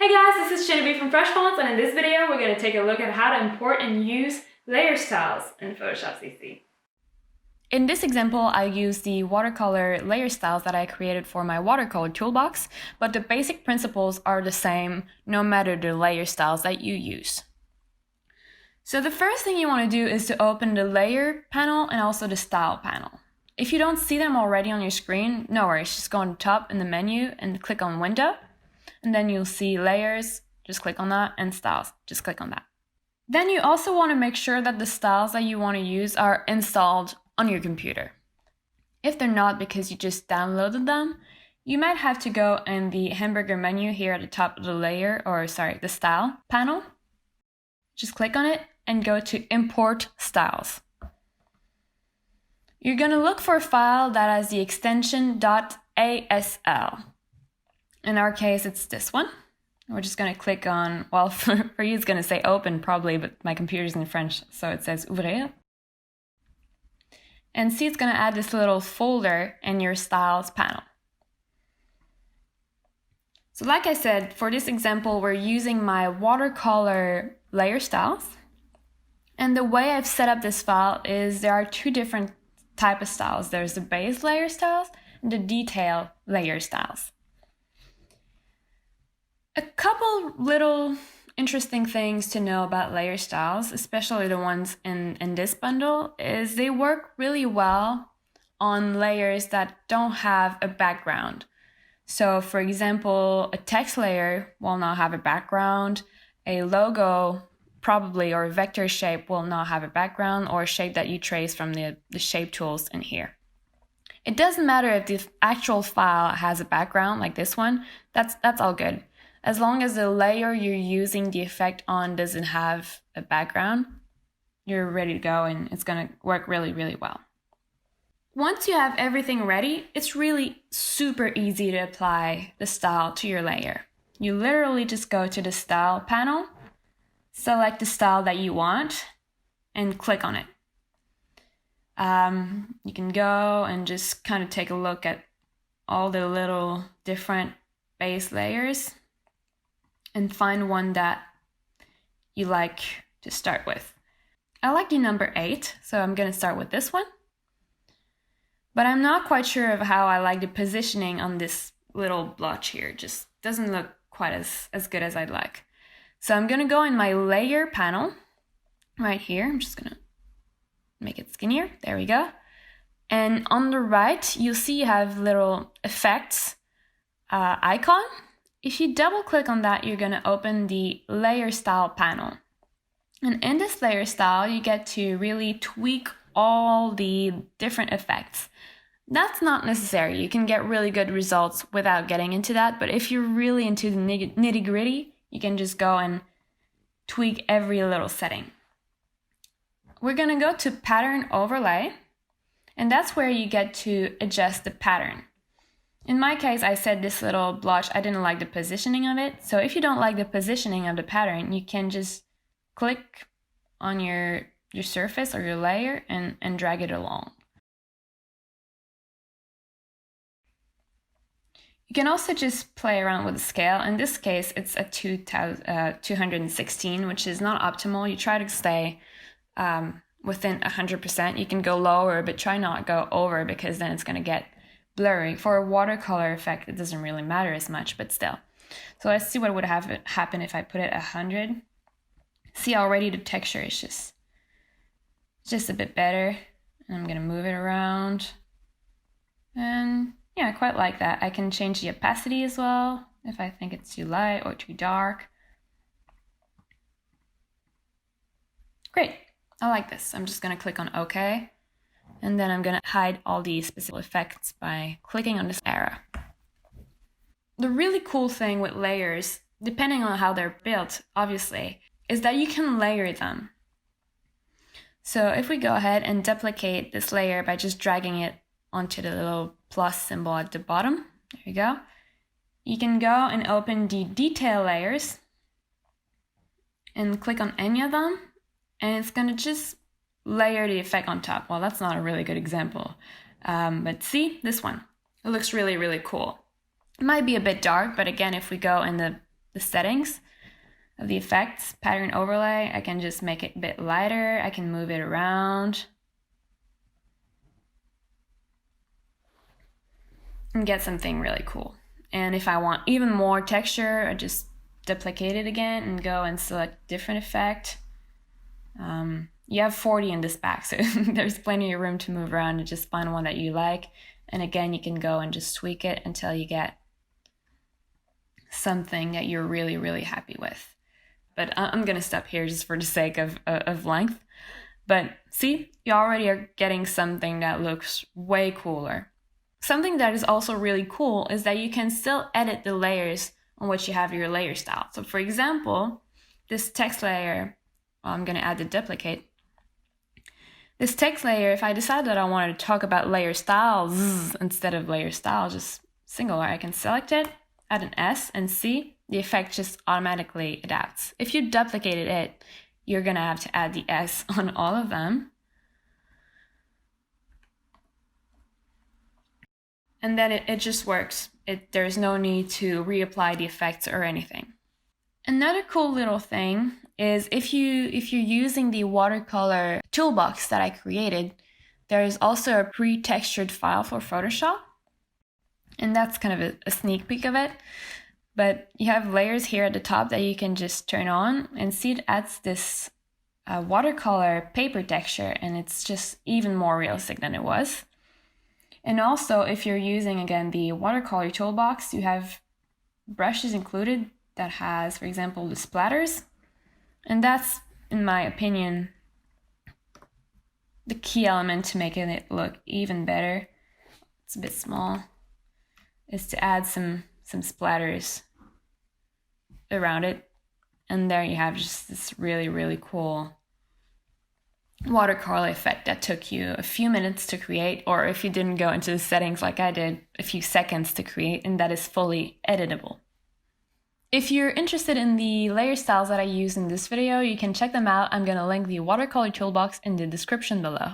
Hey guys, this is Genevieve from Fresh Fonts, and in this video we're going to take a look at how to import and use layer styles in Photoshop CC. In this example, I use the watercolor layer styles that I created for my watercolor toolbox, but the basic principles are the same no matter the layer styles that you use. So the first thing you want to do is to open the layer panel and also the style panel. If you don't see them already on your screen, no worries, just go on the top in the menu and click on Window. And then you'll see layers, just click on that, and styles, just click on that. Then you also want to make sure that the styles that you want to use are installed on your computer. If they're not because you just downloaded them, you might have to go in the hamburger menu here at the top of the style panel. Just click on it and go to Import Styles. You're going to look for a file that has the extension .asl. In our case, it's this one. We're just going to click on, well, for you it's going to say open probably, but my computer's in French, so it says ouvrir. And see, it's going to add this little folder in your styles panel. So like I said, for this example, we're using my watercolor layer styles. And the way I've set up this file is there are two different types of styles. There's the base layer styles and the detail layer styles. A couple little interesting things to know about layer styles, especially the ones in this bundle, is they work really well on layers that don't have a background. So for example, a text layer will not have a background, a logo probably or a vector shape will not have a background, or a shape that you trace from the shape tools in here. It doesn't matter if the actual file has a background like this one, that's all good. As long as the layer you're using the effect on doesn't have a background, you're ready to go and it's going to work really, really well. Once you have everything ready, it's really super easy to apply the style to your layer. You literally just go to the style panel, select the style that you want, and click on it. You can go and just kind of take a look at all the little different base layers and find one that you like to start with. I like the number 8, so I'm going to start with this one. But I'm not quite sure of how I like the positioning on this little blotch here. It just doesn't look quite as good as I'd like. So I'm going to go in my layer panel right here. I'm just going to make it skinnier. There we go. And on the right, you'll see you have little effects icon. If you double click on that, you're going to open the layer style panel. And in this layer style, you get to really tweak all the different effects. That's not necessary. You can get really good results without getting into that. But if you're really into the nitty gritty, you can just go and tweak every little setting. We're going to go to pattern overlay. And that's where you get to adjust the pattern. In my case, I said this little blotch, I didn't like the positioning of it. So if you don't like the positioning of the pattern, you can just click on your surface or your layer and drag it along. You can also just play around with the scale. In this case, it's a 216, which is not optimal. You try to stay within 100%. You can go lower, but try not to go over because then it's going to get blurry. For a watercolor effect, it doesn't really matter as much, but still. So let's see what would happen if I put it 100. See, already the texture is just a bit better. And I'm gonna move it around. And yeah, I quite like that. I can change the opacity as well if I think it's too light or too dark. Great, I like this. I'm just gonna click on OK. And then I'm going to hide all the specific effects by clicking on this arrow. The really cool thing with layers, depending on how they're built, obviously, is that you can layer them. So if we go ahead and duplicate this layer by just dragging it onto the little plus symbol at the bottom, there you go. You can go and open the detail layers and click on any of them, and it's going to just layer the effect on top. Well, that's not a really good example, but see this one. It looks really, really cool. It might be a bit dark, but again, if we go in the the settings of the effects, pattern overlay, I can just make it a bit lighter. I can move it around and get something really cool. And if I want even more texture, I just duplicate it again and go and select different effect. You have 40 in this pack, so there's plenty of room to move around and just find one that you like. And again, you can go and just tweak it until you get something that you're really, really happy with. But I'm gonna stop here just for the sake of length. But see, you already are getting something that looks way cooler. Something that is also really cool is that you can still edit the layers on which you have your layer style. So for example, this text layer, I'm gonna add the duplicate. This text layer, if I decide that I wanted to talk about layer styles instead of layer style, just singular, I can select it, add an S, and see the effect just automatically adapts. If you duplicated it, you're gonna have to add the S on all of them. And then it just works. There's no need to reapply the effects or anything. Another cool little thing is if you're using the watercolor toolbox that I created, there is also a pre-textured file for Photoshop. And that's kind of a sneak peek of it. But you have layers here at the top that you can just turn on and see it adds this watercolor paper texture, and it's just even more realistic than it was. And also, if you're using, again, the watercolor toolbox, you have brushes included that has, for example, the splatters. And that's, in my opinion, the key element to making it look even better. It's a bit small. Is to add some splatters around it. And there you have just this really, really cool watercolor effect that took you a few minutes to create, or if you didn't go into the settings like I did, a few seconds to create, and that is fully editable. If you're interested in the layer styles that I use in this video, you can check them out. I'm gonna link the watercolor toolbox in the description below.